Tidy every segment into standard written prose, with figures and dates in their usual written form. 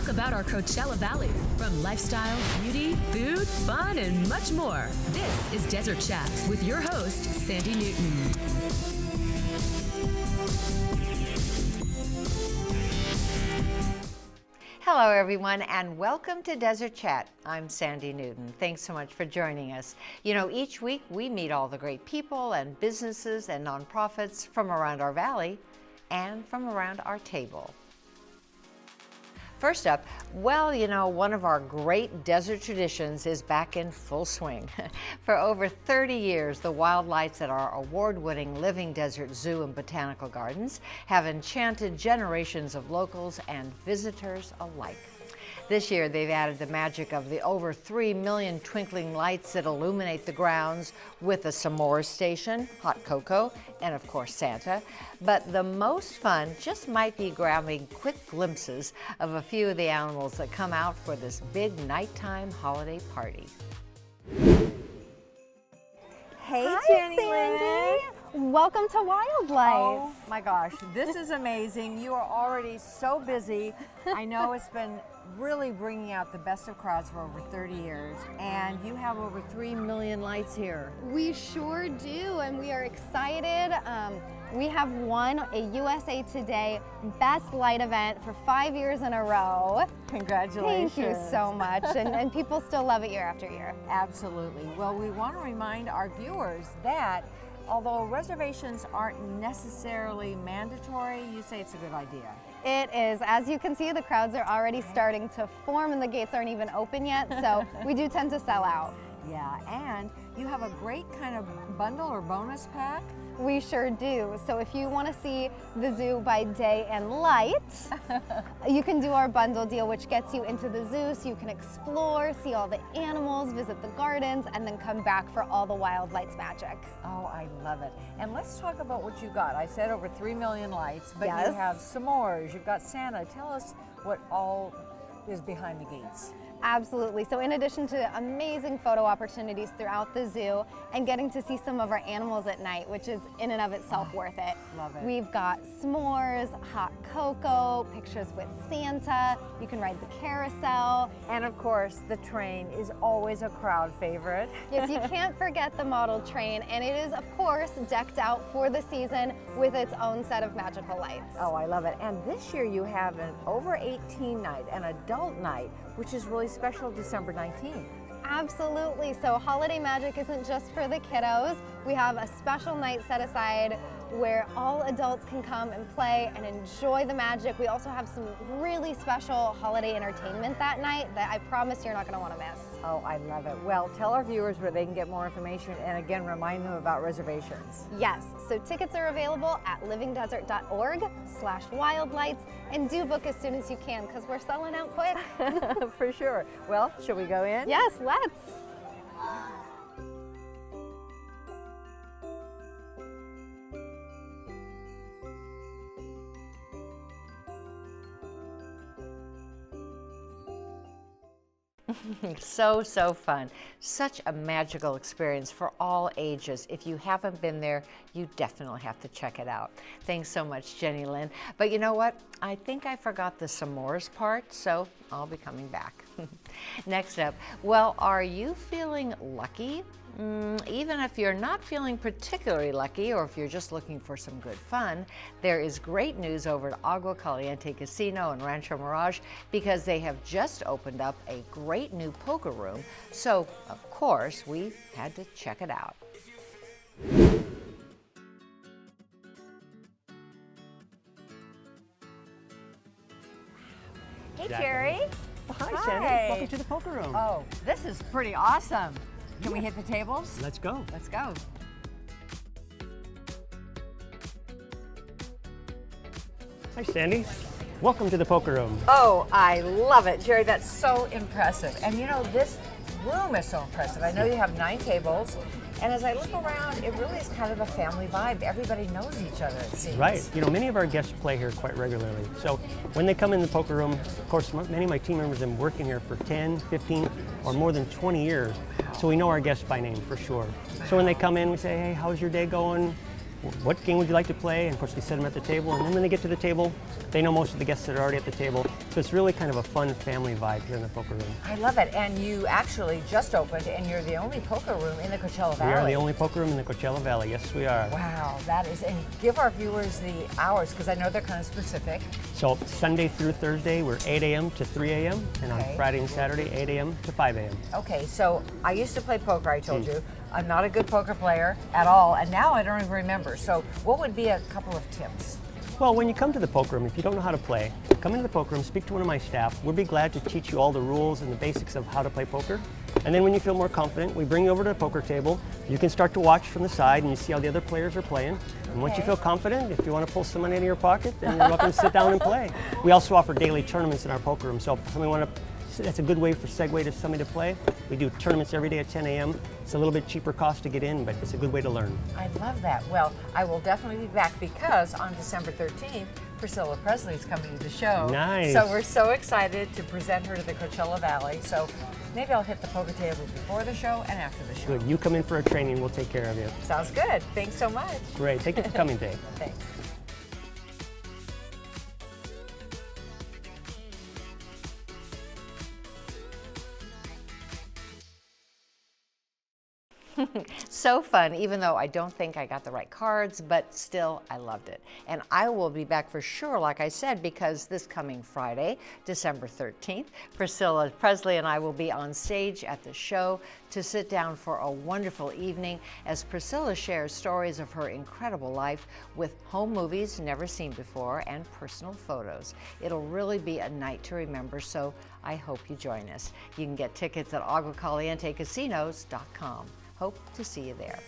talk about our Coachella Valley, from lifestyle, beauty, food, fun, and much more. This is Desert Chat with your host, Sandy Newton. Hello, everyone, and welcome to Desert Chat. I'm Sandy Newton. Thanks so much for joining us. You know, each week we meet all the great people and businesses and nonprofits from around our valley and from around our table. First up, well, you know, one of our great desert traditions is back in full swing. For over 30 years, the wild lights at our award-winning Living Desert Zoo and Botanical Gardens have enchanted generations of locals and visitors alike. This year, they've added the magic of the over 3 million twinkling lights that illuminate the grounds with a s'mores station, hot cocoa, and of course Santa. But the most fun just might be grabbing quick glimpses of a few of the animals that come out for this big nighttime holiday party. Hey, Hi, Jenny Sandy. Lynn. Welcome to Wildlife. Oh my gosh, this is amazing. You are already so busy. I know it's been really bringing out the best of crowds for over 30 years, and you have over 3 million lights here. We sure do, and we are excited. We have won a USA Today Best Light event for 5 years in a row. Congratulations. Thank you so much, and people still love it year after year. Absolutely. Well, we want to remind our viewers that although reservations aren't necessarily mandatory, you say it's a good idea. It is. As you can see, the crowds are already starting to form and the gates aren't even open yet, so we do tend to sell out. Yeah, and you have a great kind of bundle or bonus pack. We sure do. So if you want to see the zoo by day and light, you can do our bundle deal, which gets you into the zoo so you can explore, see all the animals, visit the gardens, and then come back for all the wild lights magic. Oh, I love it. And let's talk about what you got. I said over 3 million lights, but Yes. you have s'mores, you've got Santa. Tell us what all is behind the gates. Absolutely. So in addition to amazing photo opportunities throughout the zoo and getting to see some of our animals at night, which is in and of itself worth it. Love it. We've got s'mores, hot cocoa, pictures with Santa. You can ride the carousel. And of course, the train is always a crowd favorite. Yes, you can't forget the model train, and it is, of course, decked out for the season with its own set of magical lights. Oh, I love it. And this year you have an over 18 night, an adult night, which is really special, December 19th. Absolutely. So holiday magic isn't just for the kiddos. We have a special night set aside where all adults can come and play and enjoy the magic. We also have some really special holiday entertainment that night that I promise you're not going to want to miss. Oh, I love it. Well, tell our viewers where they can get more information, and again, remind them about reservations. Yes, so tickets are available at livingdesert.org/wildlights, and do book as soon as you can because we're selling out quick. For sure. Well, should we go in? Yes, let's. So fun. Such a magical experience for all ages. If you haven't been there, you definitely have to check it out. Thanks so much, Jenny Lynn. But you know what? I think I forgot the s'mores part, so I'll be coming back. Next up, well, are you feeling lucky? Even if you're not feeling particularly lucky, or if you're just looking for some good fun, there is great news over at Agua Caliente Casino and Rancho Mirage because they have just opened up a great new poker room. So, of course, we had to check it out. Hey, Jerry. Well, hi, Sandy. Hi. Welcome to the poker room. Oh, this is pretty awesome. Can we hit the tables? Let's go. Let's go. Hi, Sandy. Welcome to the poker room. Oh, I love it, Jerry. That's so impressive. And you know, this room is so impressive. I know you have 9 tables, and as I look around, it really is kind of a family vibe. Everybody knows each other, it seems. Right. You know, many of our guests play here quite regularly. So when they come in the poker room, of course, many of my team members have been working here for 10, 15, or more than 20 years. So we know our guests by name for sure. So when they come in, we say, hey, how's your day going? what game would you like to play? And of course, we set them at the table. And then when they get to the table, they know most of the guests that are already at the table. So it's really kind of a fun family vibe here in the poker room. I love it. And you actually just opened, and you're the only poker room in the Coachella Valley. We are the only poker room in the Coachella Valley. Yes, we are. Wow, that is, and give our viewers the hours, because I know they're kind of specific. So Sunday through Thursday, we're 8 a.m. to 3 a.m. And on Friday and Saturday, 8 a.m. to 5 a.m. Okay, so I used to play poker, I told you. I'm not a good poker player at all, and now I don't even remember. So what would be a couple of tips? Well, when you come to the poker room, if you don't know how to play, come into the poker room, speak to one of my staff. We'll be glad to teach you all the rules and the basics of how to play poker. And then when you feel more confident, we bring you over to the poker table. You can start to watch from the side and you see how the other players are playing. And once you feel confident, if you want to pull some money out of your pocket, then you're welcome to sit down and play. We also offer daily tournaments in our poker room. So if somebody want to, that's a good way for segue to somebody to play. We do tournaments every day at 10 a.m. It's a little bit cheaper cost to get in, but it's a good way to learn. I love that. Well, I will definitely be back because on December 13th, Priscilla Presley is coming to the show. Nice. So we're so excited to present her to the Coachella Valley. So maybe I'll hit the poker table before the show and after the show. Good. You come in for a training, we'll take care of you. Sounds good. Thanks so much. Great. Thank you for coming, Dave. Thanks. So fun, even though I don't think I got the right cards, but still I loved it. And I will be back for sure, like I said, because this coming Friday, December 13th, Priscilla Presley and I will be on stage at the show to sit down for a wonderful evening as Priscilla shares stories of her incredible life with home movies never seen before and personal photos. It'll really be a night to remember, so I hope you join us. You can get tickets at aguacalientecasinos.com. Hope to see you there.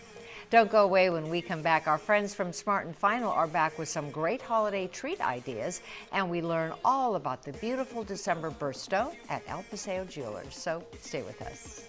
Don't go away. When we come back, our friends from Smart and Final are back with some great holiday treat ideas, and we learn all about the beautiful December birthstone at El Paseo Jewelers. So stay with us.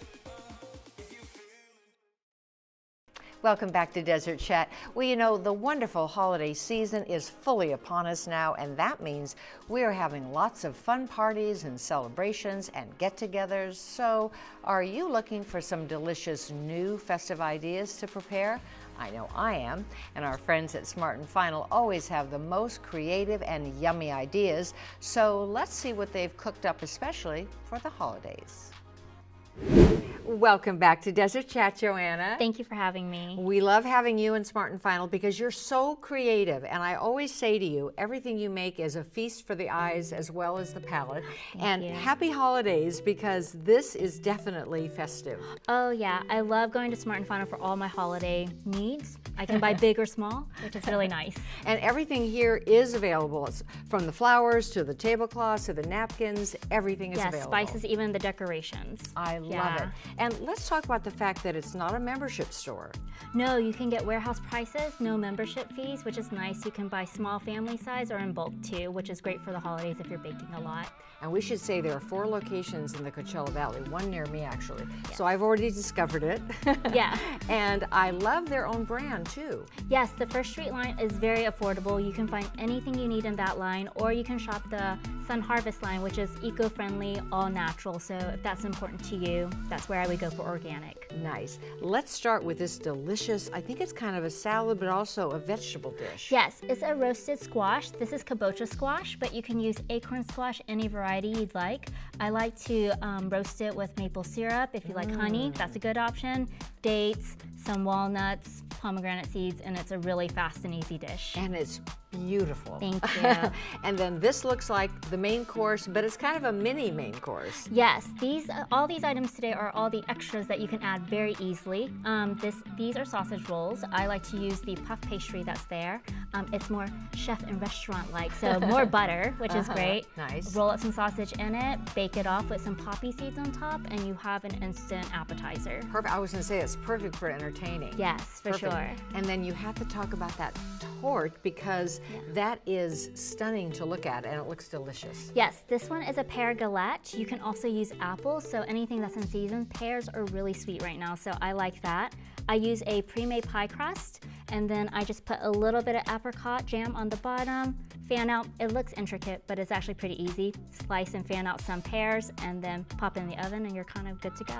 Welcome back to Desert Chat. Well, you know, the wonderful holiday season is fully upon us now, and that means we are having lots of fun parties and celebrations and get-togethers. So, are you looking for some delicious new festive ideas to prepare? I know I am, and our friends at Smart and Final always have the most creative and yummy ideas. So, let's see what they've cooked up especially for the holidays. Welcome back to Desert Chat, Joanna. Thank you for having me. We love having you in Smart and Final because you're so creative, and I always say to you, everything you make is a feast for the eyes as well as the palate. And happy holidays, because this is definitely festive. Oh yeah, I love going to Smart and Final for all my holiday needs. I can buy big or small, which is really nice. And everything here is available. It's from the flowers to the tablecloths to the napkins, everything is available. Spices, even the decorations. I love it. And let's talk about the fact that it's not a membership store. No, you can get warehouse prices, no membership fees, which is nice. You can buy small family size or in bulk too, which is great for the holidays if you're baking a lot. And we should say there are 4 locations in the Coachella Valley, one near me actually. Yes. So I've already discovered it. Yeah. And I love their own brand too. Yes, the First Street line is very affordable. You can find anything you need in that line, or you can shop the Sun Harvest line, which is eco-friendly, all natural. So if that's important to you, that's where I would go for organic. Nice. Let's start with this delicious, I think it's kind of a salad, but also a vegetable dish. Yes, it's a roasted squash. This is kabocha squash, but you can use acorn squash, any variety you'd like. I like to roast it with maple syrup. If you like honey, that's a good option. Dates, some walnuts, pomegranate seeds, and it's a really fast and easy dish. And it's beautiful. Thank you. And then this looks like the main course, but it's kind of a mini main course. Yes, all these items today are all the extras that you can add very easily. These are sausage rolls. I like to use the puff pastry that's there. It's more chef and restaurant-like, so more butter, which is great. Nice. Roll up some sausage in it, bake it off with some poppy seeds on top, and you have an instant appetizer. Perfect. I was going to say it's perfect for entertaining. Yes, for sure. And then you have to talk about that tort because that is stunning to look at and it looks delicious. Yes, this one is a pear galette. You can also use apples, so anything that's in season. Pears are really sweet right now, so I like that. I use a pre-made pie crust, And then I just put a little bit of apricot jam on the bottom, fan out. It looks intricate, but it's actually pretty easy. Slice and fan out some pears and then pop in the oven and you're kind of good to go.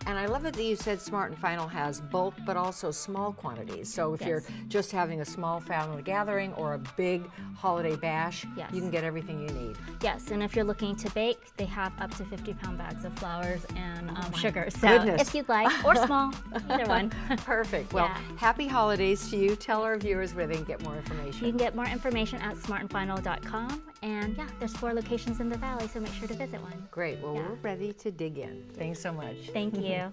And I love it that you said Smart and Final has bulk, but also small quantities. So if Yes. you're just having a small family gathering or a big holiday bash, Yes. you can get everything you need. Yes, and if you're looking to bake, they have up to 50-pound bags of flours and sugar. So goodness. if you'd like, or small, either one. Perfect. Well, Yeah. happy holidays to you. Tell our viewers where they can get more You information. can get more information at smartandfinal.com. And yeah, there's 4 locations in the valley, so make sure to visit one. Great. Well, Yeah. we're ready to dig in. Thanks so much. Thank you.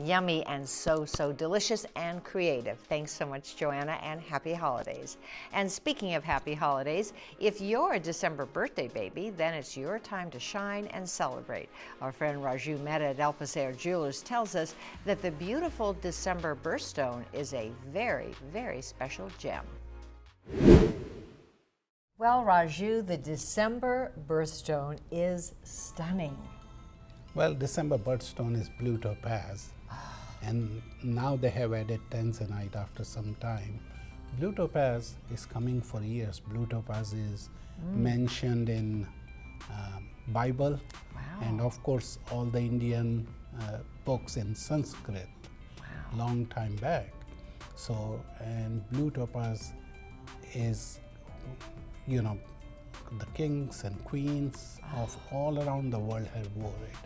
Yummy and so delicious and creative. Thanks so much, Joanna, and happy holidays. And speaking of happy holidays, if you're a December birthday baby, then it's your time to shine and celebrate. Our friend Raju Mehta at El Paseo Jewelers tells us that the beautiful December birthstone is a very, very special gem. Well, Raju, the December birthstone is stunning. Well, December birthstone is blue topaz, and now they have added tanzanite after some time. Blue topaz is coming for years. Blue topaz is mentioned in Bible, and of course all the Indian books in Sanskrit, long time back. So, and blue topaz is, you know, the kings and queens of all around the world have wore it.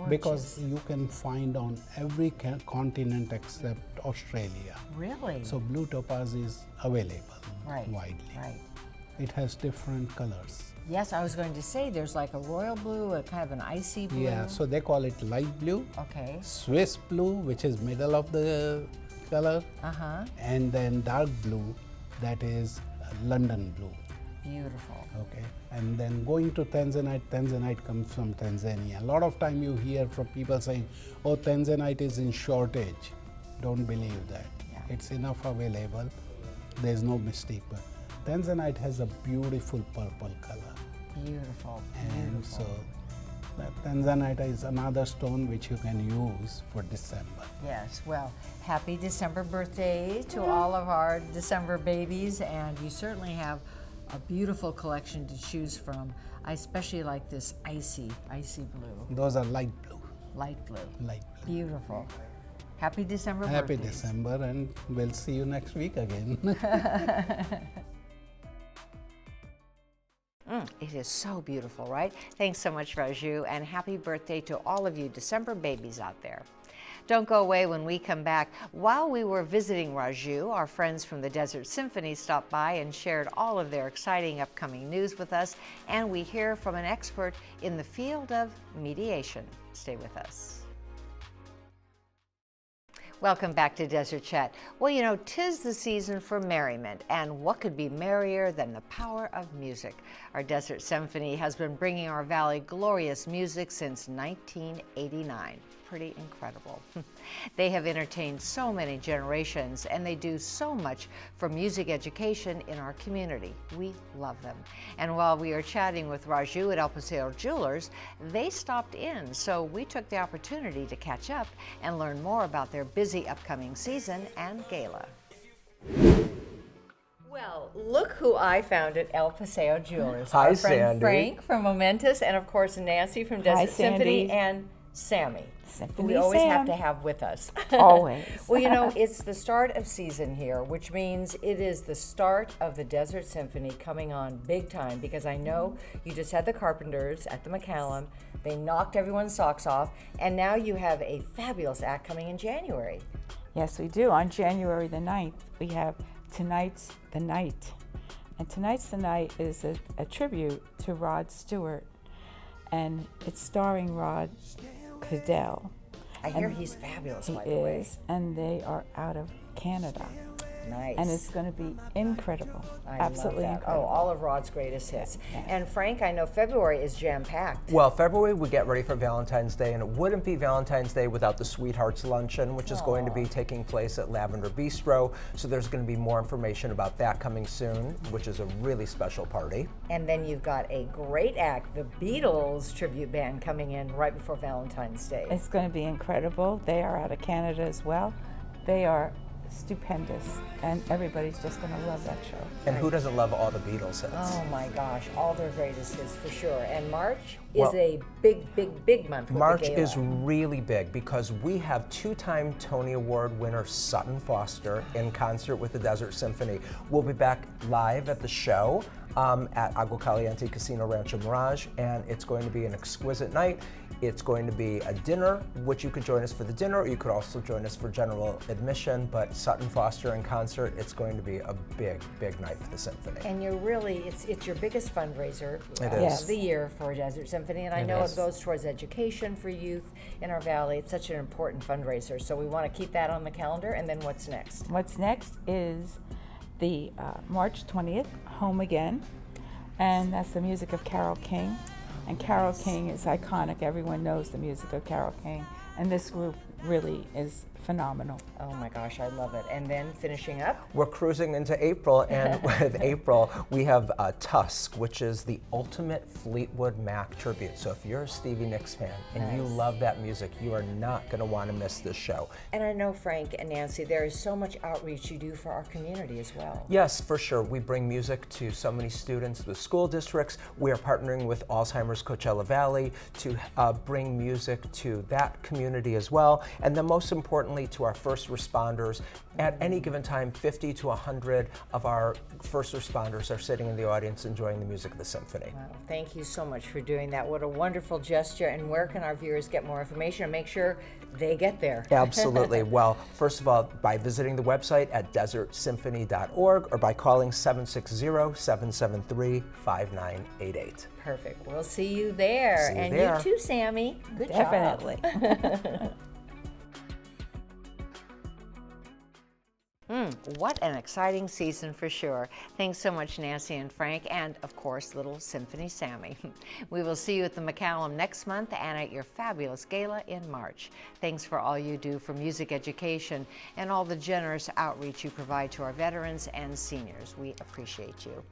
Because you can find on every continent except Australia. Really? So blue topaz is available widely. Right. It has different colors. Yes, I was going to say there's like a royal blue, a kind of an icy blue. Yeah, so they call it light blue, Okay. Swiss blue, which is middle of the color, and then dark blue, that is London blue. Beautiful. Okay, and then going to tanzanite, tanzanite comes from Tanzania. A lot of time you hear from people saying, oh, tanzanite is in shortage. Don't believe that. Yeah. It's enough available. There's no mistake. But tanzanite has a beautiful purple color. Beautiful. And so that tanzanite is another stone which you can use for December. Yes, well, happy December birthday to all of our December babies, and you certainly have a beautiful collection to choose from. I especially like this icy blue, Those are light blue. light blue. Light blue. Beautiful. Happy December Happy birthdays. December, and we'll see you next week again. It is so beautiful, right? Thanks so much, Raju, and happy birthday to all of you December babies out there. Don't go away when we come back. While we were visiting Raju, our friends from the Desert Symphony stopped by and shared all of their exciting upcoming news with us, and we hear from an expert in the field of mediation. Stay with us. Welcome back to Desert Chat. Well, you know, 'tis the season for merriment, and what could be merrier than the power of music? Our Desert Symphony has been bringing our valley glorious music since 1989. Pretty incredible. They have entertained so many generations, and they do so much for music education in our community. We love them. And while we are chatting with Raju at El Paseo Jewelers, they stopped in, so we took the opportunity to catch up and learn more about their busy upcoming season and gala. Well, look who I found at El Paseo Jewelers. Hi, our friend Sandy. Frank from Momentous, and of course Nancy from Desert Symphony, Sandy. and Sammy, who Symphony we always have Sam. to have with us. Always. Well, you know, it's the start of season here, which means it is the start of the Desert Symphony coming on big time, because I know you just had the Carpenters at the McCallum. They knocked everyone's socks off, and now you have a fabulous act coming in January. Yes, we do. On January the 9th, we have Tonight's the Night. And Tonight's the Night is a tribute to Rod Stewart. And it's starring Rod Cadell. I hear he's fabulous, He by the way. is, and they are out of Canada. Nice. And it's going to be incredible. love Absolutely that. incredible. Oh, all of Rod's greatest hits. Yeah. And Frank, I know February is jam-packed. Well, February we get ready for Valentine's Day, and it wouldn't be Valentine's Day without the Sweethearts Luncheon, which is going to be taking place at Lavender Bistro. So there's going to be more information about that coming soon, which is a really special party. And then you've got a great act, the Beatles tribute band, coming in right before Valentine's Day. It's going to be incredible. They are out of Canada as well. They are stupendous, and everybody's just going to love that show. And who doesn't love all the Beatles hits? Oh my gosh, all their greatest hits for sure. And March Well, is a big month with March the gala. is really big because we have two-time Tony Award winner Sutton Foster in concert with the Desert Symphony. We'll be back live at the show at Agua Caliente Rancho Mirage, and it's going to be an exquisite night. It's going to be a dinner, which you could join us for the dinner, or you could also join us for general admission, but Sutton Foster in concert, it's going to be a big night for the symphony. And you're really, it's your biggest fundraiser is. of the year for Desert Symphony, and I know is. it goes towards education for youth in our valley. It's such an important fundraiser, so we want to keep that on the calendar. And then what's next? What's next is the March 20th, Home Again, and that's the music of Carole King. And Carole King is iconic. Everyone knows the music of Carole King, and this group really is phenomenal. Oh my gosh, I love it. And then finishing up, We're cruising into April, and with April, we have Tusk, which is the ultimate Fleetwood Mac tribute. So if you're a Stevie Nicks fan and you love that music, you are not going to want to miss this show. and I know Frank and Nancy, there is so much outreach you do for our community as well. Yes, for sure. We bring music to so many students with school districts. We are partnering with Alzheimer's Coachella Valley to bring music to that community as well. And then most importantly, to our first responders. At any given time, 50 to 100 of our first responders are sitting in the audience enjoying the music of the symphony. Wow, thank you so much for doing that. What a wonderful gesture. And where can our viewers get more information and make sure they get there? Absolutely. Well, first of all, by visiting the website at desertsymphony.org or by calling 760-773-5988. Perfect. We'll see you there. See you and there. you too, Sammy. Good Definitely. job. What an exciting season for sure. Thanks so much, Nancy and Frank, and of course, little Symphony Sammy. We will see you at the McCallum next month and at your fabulous gala in March. Thanks for all you do for music education and all the generous outreach you provide to our veterans and seniors. We appreciate you.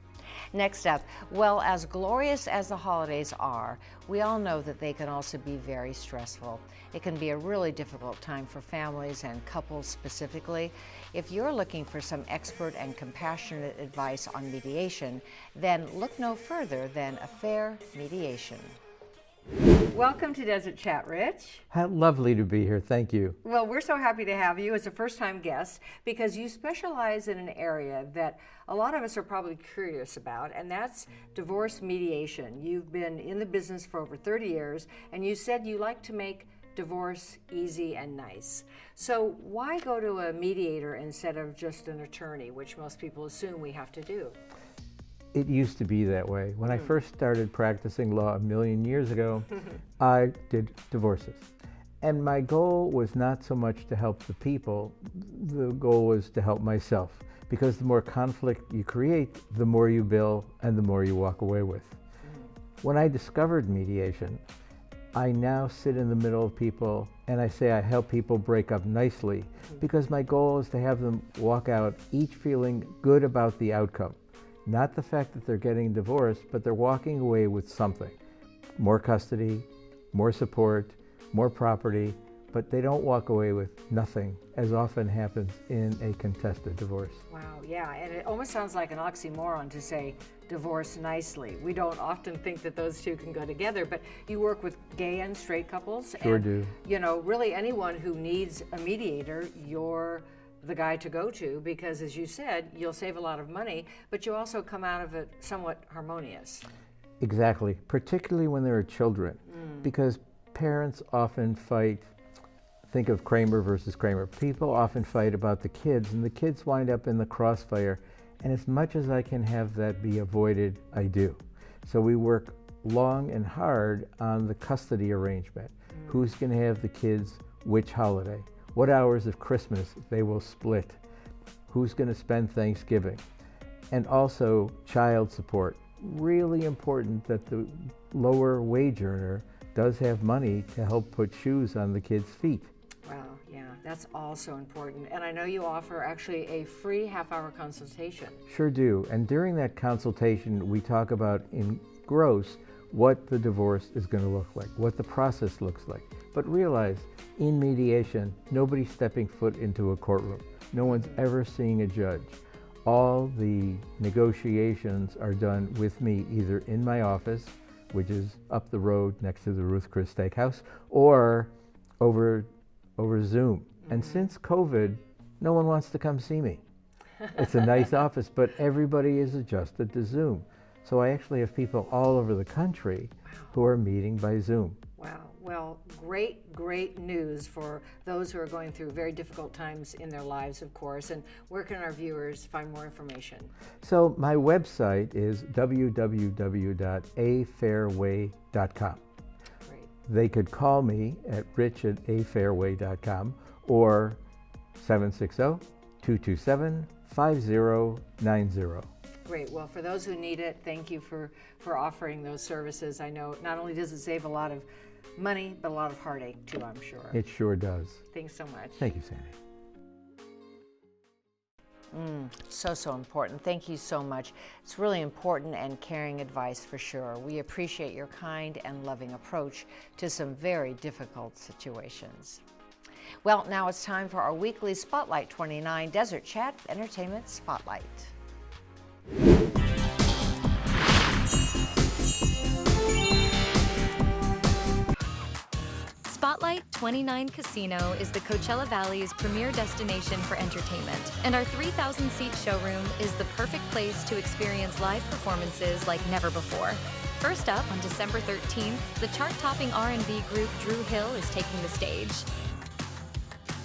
Next up, well, as glorious as the holidays are, we all know that they can also be very stressful. It can be a really difficult time for families and couples specifically. If you're looking for some expert and compassionate advice on mediation, then look no further than Affair Mediation. Welcome to Desert Chat, Rich. How lovely to be here. Thank you. Well, we're so happy to have you as a first-time guest because you specialize in an area that a lot of us are probably curious about, and that's divorce mediation. You've been in the business for over 30 years, and you said you like to make divorce easy and nice. So why go to a mediator instead of just an attorney, which most people assume we have to do? It used to be that way. When I first started practicing law a million years ago, I did divorces. And my goal was not so much to help the people, the goal was to help myself. Because the more conflict you create, the more you bill and the more you walk away with. When I discovered mediation, I now sit in the middle of people and I say I help people break up nicely because my goal is to have them walk out each feeling good about the outcome. Not the fact that they're getting divorced, but they're walking away with something. More custody, more support, more property, but they don't walk away with nothing, as often happens in a contested divorce. Wow, yeah, and it almost sounds like an oxymoron to say divorce nicely. We don't often think that those two can go together, but you work with gay and straight couples. Sure and, do. You know, really anyone who needs a mediator, you're the guy to go to because, as you said, you'll save a lot of money, but you also come out of it somewhat harmonious. Exactly, particularly when there are children, because parents often fight. Think of Kramer versus Kramer. People often fight about the kids, and the kids wind up in the crossfire, and as much as I can have that be avoided, I do. So we work long and hard on the custody arrangement. Who's going to have the kids which holiday? What hours of Christmas they will split. who's going to spend Thanksgiving, and also child support. Really important that the lower wage earner does have money to help put shoes on the kids' feet. Wow, yeah, that's also important. And I know you offer actually a free half-hour consultation. Sure do. And during that consultation, we talk about in gross what the divorce is going to look like, what the process looks like. But realize, in mediation, nobody's stepping foot into a courtroom. No one's ever seeing a judge. All the negotiations are done with me, either in my office, which is up the road next to the Ruth Chris Steakhouse, or over Zoom. And since COVID, no one wants to come see me. It's a nice office, but everybody is adjusted to Zoom. So I actually have people all over the country who are meeting by Zoom. Wow. Well, great news for those who are going through very difficult times in their lives, of course. And where can our viewers find more information? So my website is www.afairway.com. Great. They could call me at rich@afairway.com or 760-227-5090. Great. Well, for those who need it, thank you for offering those services. I know not only does it save a lot of money, but a lot of heartache too, I'm sure. It sure does. Thanks so much. Thank you, Sandy. So important. Thank you so much. It's really important and caring advice for sure. We appreciate your kind and loving approach to some very difficult situations. Well, now it's time for our weekly Spotlight 29 Desert Chat Entertainment Spotlight. Spotlight 29 Casino is the Coachella Valley's premier destination for entertainment, and our 3,000-seat showroom is the perfect place to experience live performances like never before. First up, on December 13th, the chart-topping R&B group Drew Hill is taking the stage.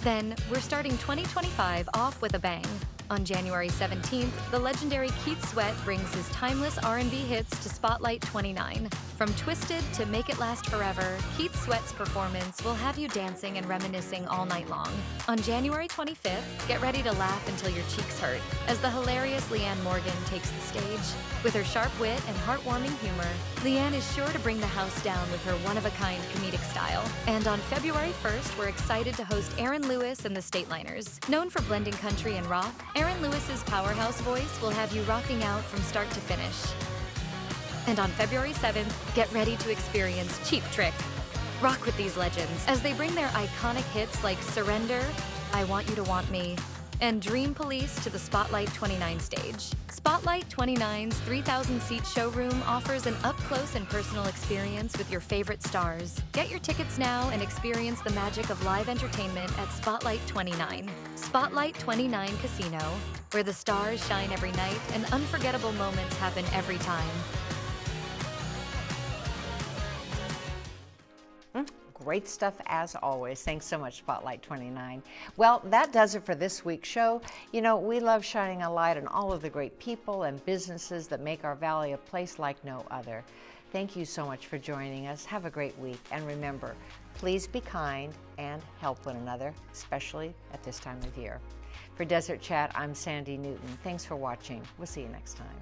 Then, we're starting 2025 off with a bang. On January 17th, the legendary Keith Sweat brings his timeless R&B hits to Spotlight 29. From Twisted to Make It Last Forever, Keith Sweat's performance will have you dancing and reminiscing all night long. On January 25th, get ready to laugh until your cheeks hurt, as the hilarious Leanne Morgan takes the stage. With her sharp wit and heartwarming humor, Leanne is sure to bring the house down with her one-of-a-kind comedic style. And on February 1st, we're excited to host Aaron Lewis and the Stateliners. Known for blending country and rock, Aaron Lewis's powerhouse voice will have you rocking out from start to finish. And on February 7th, get ready to experience Cheap Trick. Rock with these legends as they bring their iconic hits like Surrender, I Want You to Want Me, and Dream Police to the Spotlight 29 stage. Spotlight 29's 3,000-seat showroom offers an up-close and personal experience with your favorite stars. Get your tickets now and experience the magic of live entertainment at Spotlight 29. Spotlight 29 Casino, where the stars shine every night and unforgettable moments happen every time. Great stuff as always. Thanks so much, Spotlight 29. Well, that does it for this week's show. You know, we love shining a light on all of the great people and businesses that make our valley a place like no other. Thank you so much for joining us. Have a great week. And remember, please be kind and help one another, especially at this time of year. For Desert Chat, I'm Sandy Newton. Thanks for watching. We'll see you next time.